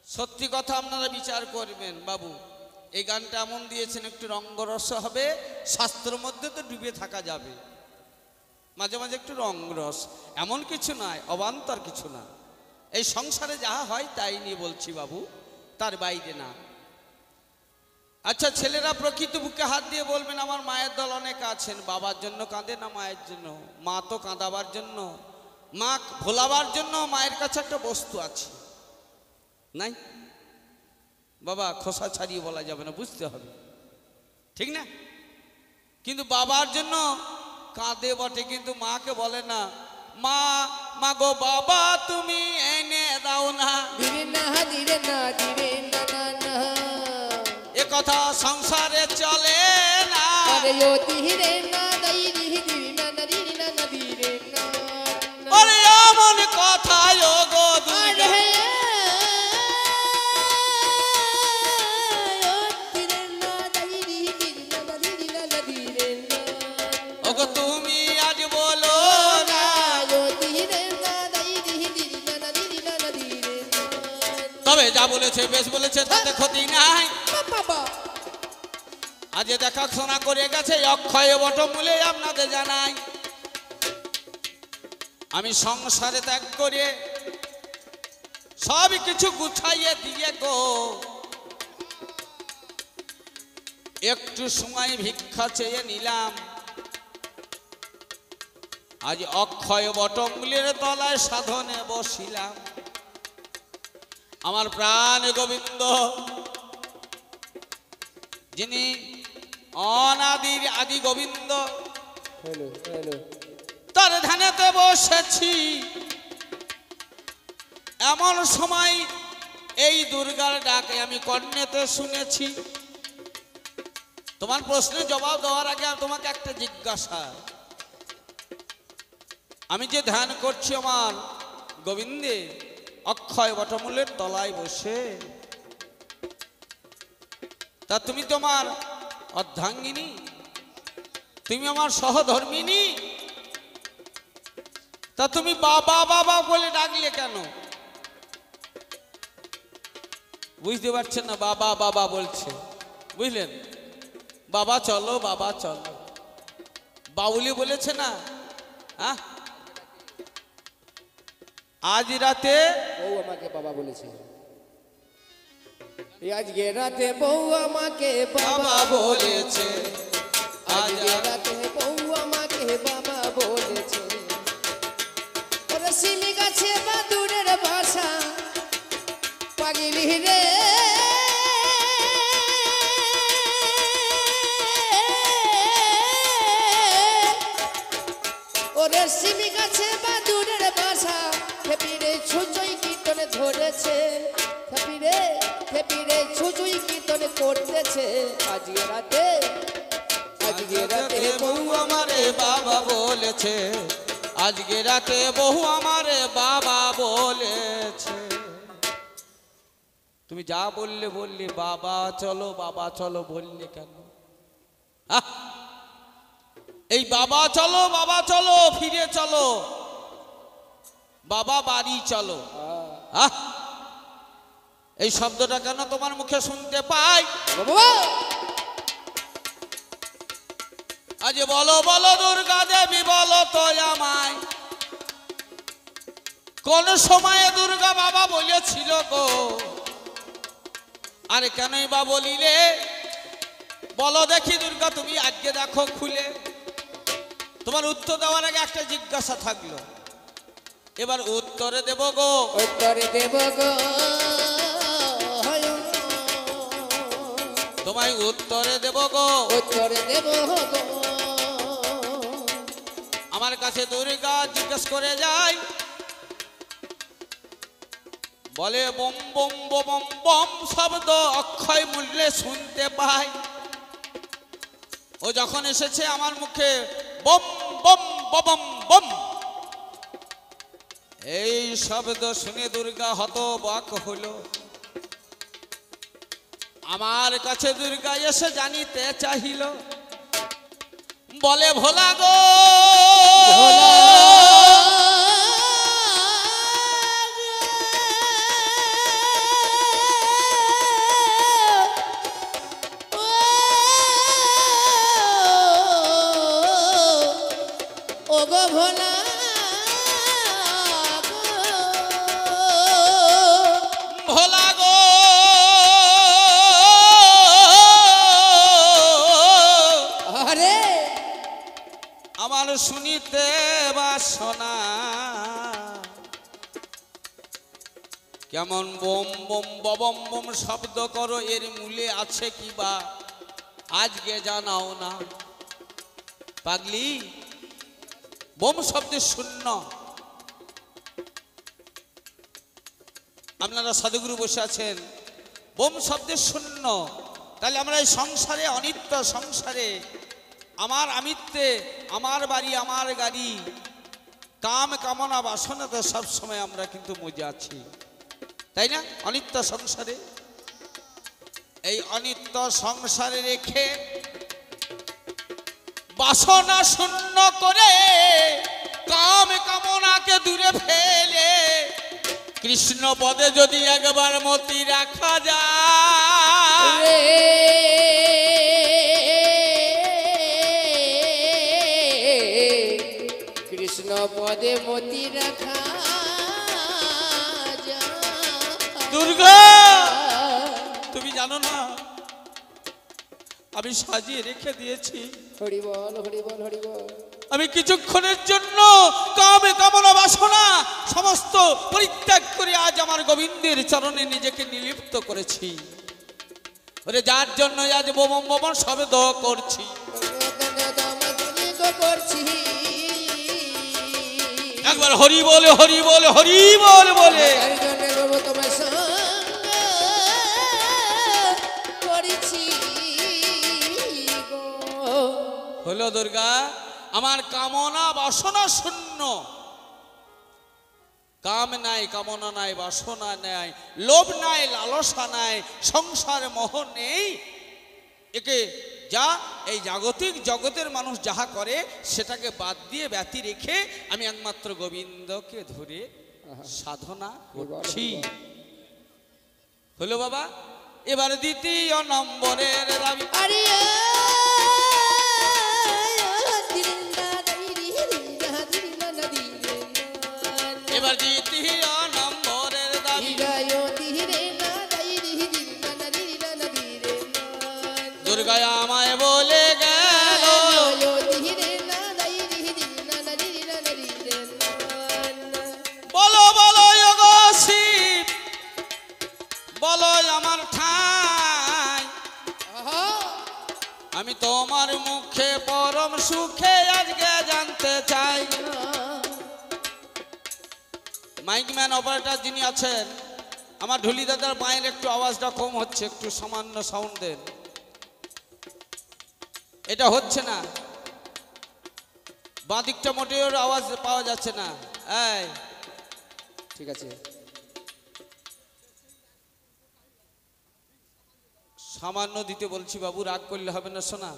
সত্যি কথা আপনারা বিচার করবেন বাবু, এই গানটা এমন দিয়েছেন একটু রঙ্গরস হবে, শাস্ত্রের মধ্যে তো ডুবে থাকা যাবে, মাঝে মাঝে একটু রঙ্গরস, এমন কিছু নয়, অবান্তর কিছু না। এই সংসারে যাহা হয় তাই নিয়ে বলছি বাবু, তার বাইরে না। আচ্ছা, ছেলেরা প্রকৃত বুকে হাত দিয়ে বলবেন আমার মায়ের দল অনেক আছেন, বাবার জন্য কাঁদে না মায়ের জন্য? মা তো কাঁদাবার জন্য, মা ভোলাবার জন্য মায়ের কাছে একটা বস্তু আছে, নাই বাবা? খোসা ছাড়িয়ে বলা যাবে না, বুঝতে হবে, ঠিক না? কিন্তু বাবার জন্য কাঁদে বটে, কিন্তু মাকে বলে না মা, মা গো বাবা তুমি এনে দাও না, ধীরে না ধীরে না ধীরে না না, এ কথা সংসারে চলে না। আরে ও ধীরে না ধীরে ধীরে না ধীরে না ধীরে না, আরে এমন কথা ও গো দুর্গা, ও গো তুমি আজ বলো না। তবে যা বলেছে বেশ বলেছে, তাতে ক্ষতি নাই। আজ দেখাশোনা করে গেছে অক্ষয় বটমূলে, আপনাদের জানাই আমি সংসারে ত্যাগ করে সব কিছু গুছাইয়ে দিয়ে গো একটু সময় ভিক্ষা চেয়ে নিলাম। আজ অক্ষয় বটমূলের তলায় সাধনে বসিলাম। আমার প্রাণ গোবিন্দ, যিনি অনাদির আদি গোবিন্দ, তার ধ্যানেতে বসেছি। এমন সময় এই দুর্গার ডাকে আমি কর্ণেতে শুনেছি। তোমার প্রশ্নের জবাব দেওয়ার আগে তোমাকে একটা জিজ্ঞাসা, আমি যে ধ্যান করছি আমার গোবিন্দে অক্ষয় বটমূলের তলায় বসে, তা তুমি তোমার অর্ধাঙ্গিনী, তুমি আমার সহধর্মিনী, তা তুমি বাবা বাবা বলে ডাকলে কেন? বুঝতে পারছেন না? বাবা বাবা বলছে, বুঝলেন? বাবা চলো, বাবা চলো, বাউলি বলেছে না? হ্যাঁ, আজ রাতে বউ আমাকে বাবা বলেছে, আজকে রাতে বউ আমাকে বাবা বলেছে, আজকে রাতে বউ আমাকে বাবা বলেছে। ওরে শিলি গাছে বাদুরের বাসা পাগলি রে, ওরে শিলি গাছে বাদুরের বাসা খেপিরে ছুঁচুই কীর্তনে ধরেছে, খেপিরে ছুঁচুই কীর্তনে করতেছে। আজকে রাতে বহু আমারে বাবা বলেছে, আজকে রাতে বহু আমারে বাবা বলেছে। তুমি যা বললে বললে, বাবা চলো বাবা চলো বললে কেন? এই বাবা চলো ফিরে চলো, বাবা বাড়ি চলো, এই শব্দটা কেন তোমার মুখে শুনতে পাই? আজ বলো বলো দুর্গা দেবী, বলো তো আমায়, কোন সময়ে দুর্গা বাবা বলেছিল গো? আরে কেনই বা বলিলে? বলো দেখি দুর্গা, তুমি আজকে দেখো খুলে। তোমার উত্তর দেওয়ার আগে একটা জিজ্ঞাসা থাকলো, এবার উত্তরে দেব গো, উত্তরে দেব গো, তোমায় উত্তরে দেব গো, উত্তরে দেব গো। আমার কাছে দুর্গা জিজ্ঞেস করে যায়, বলে বম বম বম বম শব্দ অক্ষয় মূল্যে শুনতে পাই। ও যখন এসেছে আমার মুখে বম বম বম বম, এই শব্দ শুনে দুর্গা হতবাক হলো। আমার কাছে দুর্গা এসে জানিতে চাহিল, বলে ভোলা গো, ভোলা গো আরে আমার শুনিতে বাসনা কেমন বোম বোম ববম বোম শব্দ করো, এর মূলে আছে কি বা আজকে জানাও না। পাগলি, বোম শব্দের শূন্য। আপনারা সাধুগুরু বসে আছেন, বোম শব্দের শূন্য। তাহলে আমরা এই সংসারে, অনিত্য সংসারে, আমার আমিত্বে, আমার বাড়ি আমার গাড়ি, কাম কামনা বাসনাতে সবসময় আমরা কিন্তু মজে আছি, তাই না? অনিত্য সংসারে, এই অনিত্য সংসারে রেখে বাসনা শূন্য করে কাম কামনাকে দূরে ফেলে কৃষ্ণ পদে যদি একবার মতি রাখা যায়, কৃষ্ণ পদে মতি রাখা দুর্গা তুমি জানো না আমি সাজিয়ে রেখে দিয়েছি। হরি বল হরি বল হরি বল। আমি কিছুক্ষণের জন্য কামে কামনা বাসনা সমস্ত পরিত্যাগ করে আজ আমার গোবিন্দের চরণে নিজেকে নিলিপ্ত করেছি। ওরে যার জন্য আজ বোম বোম শব্দ করছি। একবার হরি বলে হরি বলে হরি বল বলে হলো দুর্গা আমার কামনা বাসনা শূন্য। কাম নাই, কামনা নাই, বাসনা নাই, লোভ নাই, লালসা নাই, সংসার মোহ নেই। একে যা এই জাগতিক জগতের মানুষ যাহা করে সেটাকে বাদ দিয়ে ব্যতি রেখে আমি একমাত্র গোবিন্দকে ধরে সাধনা করছি। হলো বাবা, এবার দ্বিতীয় নম্বরের দাবি। এবার দ্বিতীয় নম্বরের দাবি। দুর্গা আমায় বলে গেল বলো বলো গো শিব, বলো আমার ঠাই, আমি তোমার মুখে পরম সুখে আজকে জানতে চাই। মাইকম্যান অপারেটর যিনি আছেন, আমার ঢুলি দাদার মায়ের একটু আওয়াজটা কম হচ্ছে, একটু সামান্য সাউন্ড দেন। এটা হচ্ছে না, বাঁ দিকটা মোটেও আওয়াজ পাওয়া যাচ্ছে না। এই ঠিক আছে, সামান্য দিতে বলছি বাবু, রাগ করলে হবে না শোনা।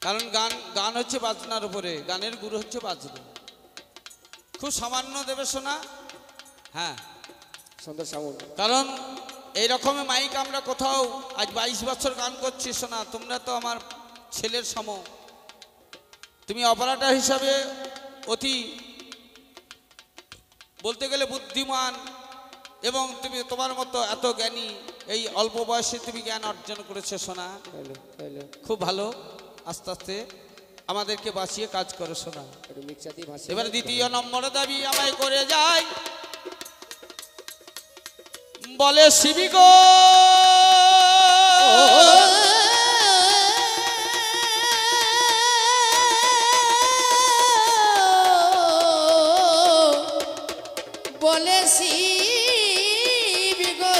কারণ গান হচ্ছে বাজনার উপরে, গানের গুরু হচ্ছে বাজনা। খুব সামান্য দেবে শোনা। হ্যাঁ, সুন্দর সাউন্ড। কারণ এই রকমের মাইক আমরা কোথাও আজ 22 বছর গান করছি শোনা। তোমরা তো আমার ছেলের সম, তুমি অপারেটর হিসাবে অতি বলতে গেলে বুদ্ধিমান, এবং তুমি তোমার মতো এত জ্ঞানী, এই অল্প বয়সে তুমি জ্ঞান অর্জন করেছো শোনা। খুব ভালো, আস্তে আস্তে আমাদেরকে বাঁচিয়ে কাজ করো শোনা। এবার দ্বিতীয় নম্বর দাবি আমায় করে যায়, বলে শিবি গো বলে শিবি গো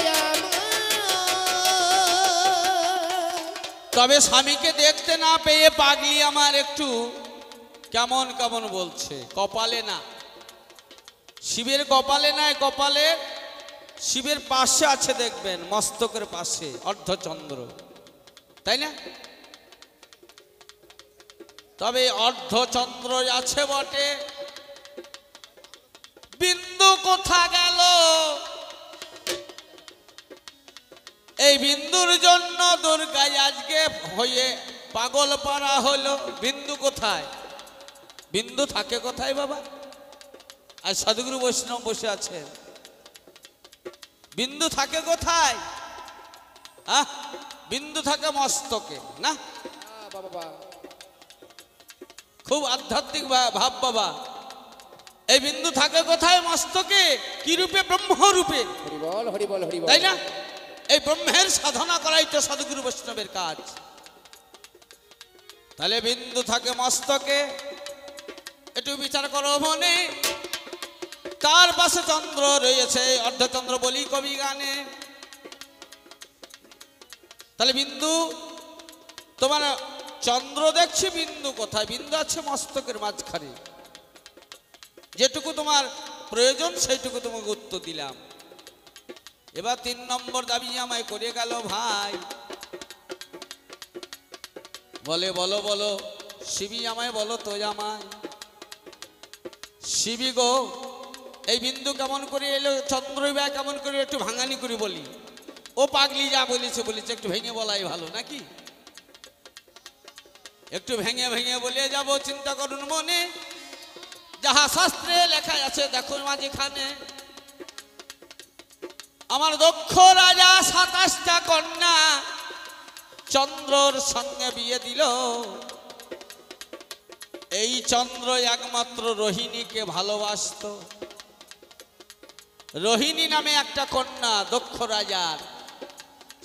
তবে স্বামীকে দেখতে না পেয়ে পাগলি আমার একটু কেমন কেমন বলছে। কপালে না, শিবের কপালে নাই, কপালে শিবের পাশে আছে দেখবেন, মস্তকের পাশে অর্ধচন্দ্র, তাই না? তবে অর্ধচন্দ্র আছে বটে, বিন্দু কোথা গেল? এই বিন্দুর জন্য দুর্গা আজকে হয়ে পাগল পাড়া হলো। বিন্দু কোথায়? বিন্দু থাকে কোথায় বাবা? আর সাধুগুরু বৈষ্ণব বসে আছেন, বিন্দু থাকে কোথায়? বিন্দু থাকে মস্তকে না? বাবা খুব আধ্যাত্মিক ভাব বাবা। এই বিন্দু থাকে কোথায়? মস্তকে। কি রূপে? ব্রহ্মরূপে। হরিবল হরিবল হরিবল, তাই না? এই ব্রহ্মের সাধনা করাই তো সদ্গুরু বৈষ্ণবের কাজ। তাহলে বিন্দু থাকে মস্তকে, একটু বিচার করো মনে। তার পাশে চন্দ্র রয়েছে, অর্ধচন্দ্র বলি কবি গানে। তাহলে বিন্দু তোমার চন্দ্র দেখছি, বিন্দু কোথায়? বিন্দু আছে মস্তকের মাঝখানে। যেটুকু তোমার প্রয়োজন সেইটুকু তোমাকে উত্তর দিলাম। এবার 3 নম্বর দাবি আমায় করে গেল ভাই। বলে বলো বলো শিবী আমায় বলো তো আমায়। শিবী গো, এই বিন্দু কেমন করে এলো, চন্দ্র বা কেমন করে, একটু ভাঙানি করে বলি। ও পাগলি যা বলেছে বলেছে, একটু ভেঙে বলাই ভালো নাকি? একটু ভেঙে ভেঙে বলে যাব। চিন্তা করুন মনে, যাহা শাস্ত্রে লেখা আছে দেখুন মাঝখানে। আমার দক্ষ রাজা 27টা কন্যা চন্দ্রর সঙ্গে বিয়ে দিল। এই চন্দ্র একমাত্র রোহিণীকে ভালোবাসতো। রোহিণী নামে একটা কন্যা দক্ষ রাজার।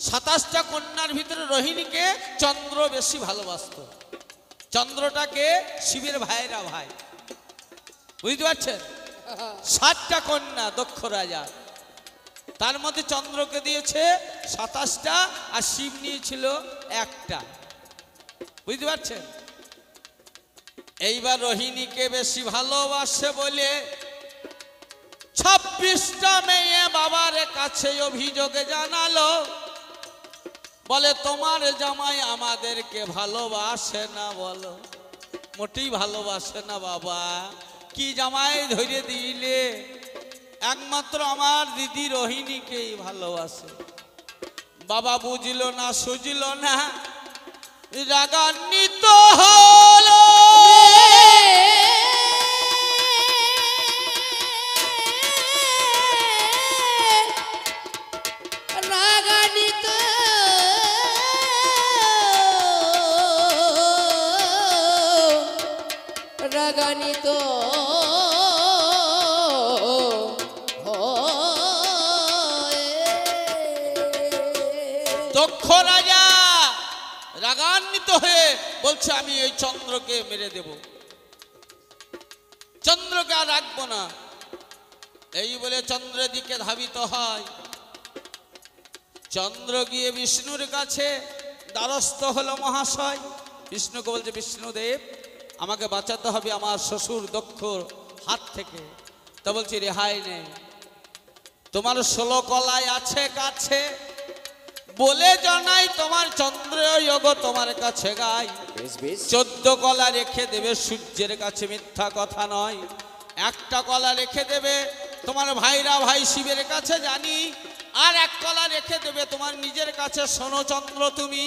27টা কন্যার ভিতরে রোহিণীকে চন্দ্র বেশি ভালোবাসতো। চন্দ্রটাকে শিবের ভাইরা ভাই, বুঝতে পারছেন? 7টা কন্যা দক্ষ রাজা, তার মধ্যে চন্দ্রকে দিয়েছে 27টা, আর শিব নিয়েছিল 1টা। বুঝতে পারছেন? এইবার রোহিণীকে বেশি ভালোবাসে বলে 26টা মেয়ে বাবার কাছে অভিযোগে জানালো। বলে তোমার জামাই আমাদেরকে ভালোবাসে না। বলো, মোটেই ভালোবাসে না বাবা। কি জামাই ধরে দিলে? একমাত্র আমার দিদি রোহিণীকেই ভালোবাসে। বাবা বুঝলো না, সুঝলো না, রাগান্বিত হলো। রাগান্বিত রাগান্বিত দক্ষ রাজা রাগান্বিত হয়ে বলছে আমি এই চন্দ্রকে মেরে দেব, চন্দ্রকে আর রাখবো না। এই বলে চন্দ্রের দিকে ধাবিত হয়। চন্দ্র গিয়ে বিষ্ণুর কাছে দ্বারস্থ হলো মহাশয়। বিষ্ণুকে বলছে, বিষ্ণুদেব আমাকে বাঁচাতে হবে আমার শ্বশুর দক্ষর হাত থেকে। তা বলছি রেহাই নেই। তোমার 16 কলাই আছে কাছে, বলে জানাই তোমার চন্দ্র যোগ তোমার কাছে গাই। 14 কলা রেখে দেবে সূর্যের কাছে, মিথ্যা কথা নয়। 1টা কলা রেখে দেবে তোমার ভাইরা ভাই শিবের কাছে জানি, আর 1 কলা রেখে দেবে তোমার নিজের কাছে। শোনো চন্দ্র তুমি।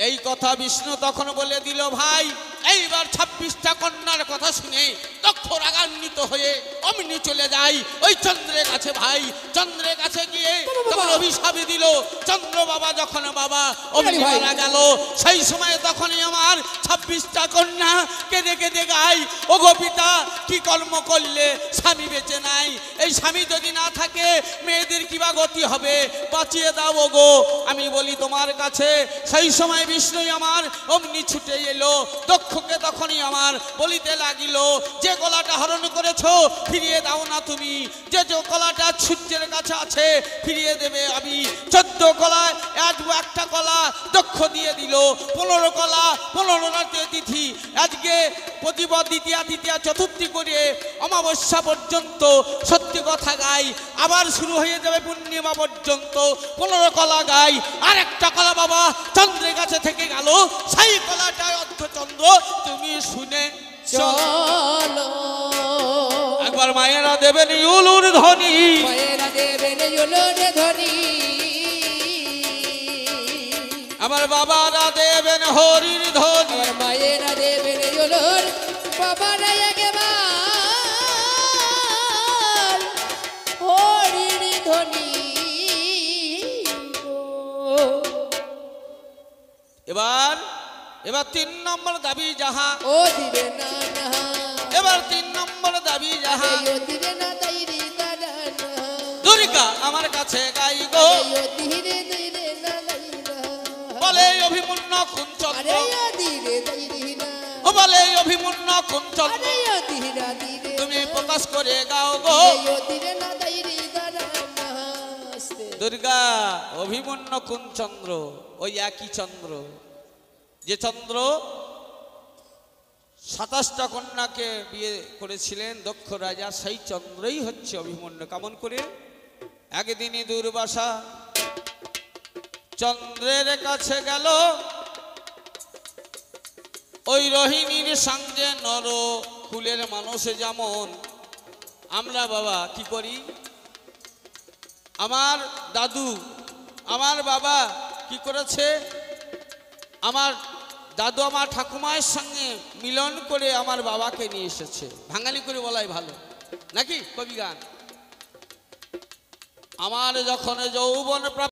এই কথা বিষ্ণু তখন বলে দিল। ভাই এইবার 26টা কন্যার কথা শুনে দক্ষ রাগান্বিত হয়ে অমনি চলে যায় ওই চন্দ্রের কাছে। ভাই চন্দ্রের কাছে গিয়ে তখন অভিশাপ দিল। চন্দ্র বাবা যখন বাবা অমনি মারা গেল, সেই সময় তখনই আমার 26টা কন্যা কেঁদে কেঁদে গাই, ও গো পিতা কি কর্ম করলে স্বামী বেঁচে নাই? এই স্বামী যদি না থাকে মেয়েদের কিবা গতি হবে, বাঁচিয়ে দাও ও গো। আমি বলি তোমার কাছে। সেই সময় বিষ্ণু আমার অমনি ছুটে এলো। দক্ষকে তখনই আমার বলিতে লাগিল, যে গলাটা হরণ করেছো ফিরিয়ে দাও না তুমি। যে কলাটা সূর্যের কাছে আছে ফিরিয়ে দেবে আমি। 14 কলায় 1টা কলা দক্ষ দিয়ে দিল। 15 কলা 15 রাতে তিথি। আজকে প্রতিপদ দ্বিতীয়া তৃতীয়া চতুর্থী করে অমাবস্যা পর্যন্ত সত্যি কথা গাই। আবার শুরু হয়ে যাবে পূর্ণিমা পর্যন্ত 15 কলা গাই। আর 1টা কলা বাবা চন্দ্রের কাছে থেকে গেল। সেই কলাটা অর্ধচন্দ্র তুমি শুনে চলো। একবার মায়েরা দেবেন ইউলুর ধ্বনি, মায়েরা দেবেন ইউলুর ধ্বনি, আমার বাবারা দেবেন হরির ধ্বনি। আমার মায়েরা দেবেন ইউলুর, বাবারা একবার হরির ধ্বনি। এবার 3 নম্বর দাবি যাহা, ও ধীরে না না এবার 3 নম্বর দাবি যাহা, ও ধীরে না দাইরি দাদা না দুর্গা আমার কাছে গাই গো, ও ধীরে ধীরে না দাইরা বলে অভিমন্য কোন চন্দ্র, আরে ও ধীরে দাইরি না ও বলে অভিমন্য কোন চন্দ্র, আরে ও ধীরে ধীরে তুমি প্রকাশ করে গাও গো। ও ধীরে না দাইরি দাদা না আস্তে দুর্গা অভিমন্য কোন চন্দ্র, ওই একই চন্দ্র যে চন্দ্র 27টা কন্যাকে বিয়ে করেছিলেন দক্ষ রাজা, সেই চন্দ্রই হচ্ছে অভিমন্যু। কেমন করে? একদিনই দুর্বাসা চন্দ্রের কাছে গেল, ওই রোহিণীর সঙ্গে নর কুলের মানুষ যেমন আমরা বাবা কি করি, আমার দাদু আমার বাবা কি করেছে, আমার দাদু আমার ঠাকুমায়ের সঙ্গে মিলন করে আমার বাবাকে নিয়ে এসেছে। বাঙালি করে বলাই ভালো নাকি কবি গান। আমার যখন যৌবন প্রাপ্ত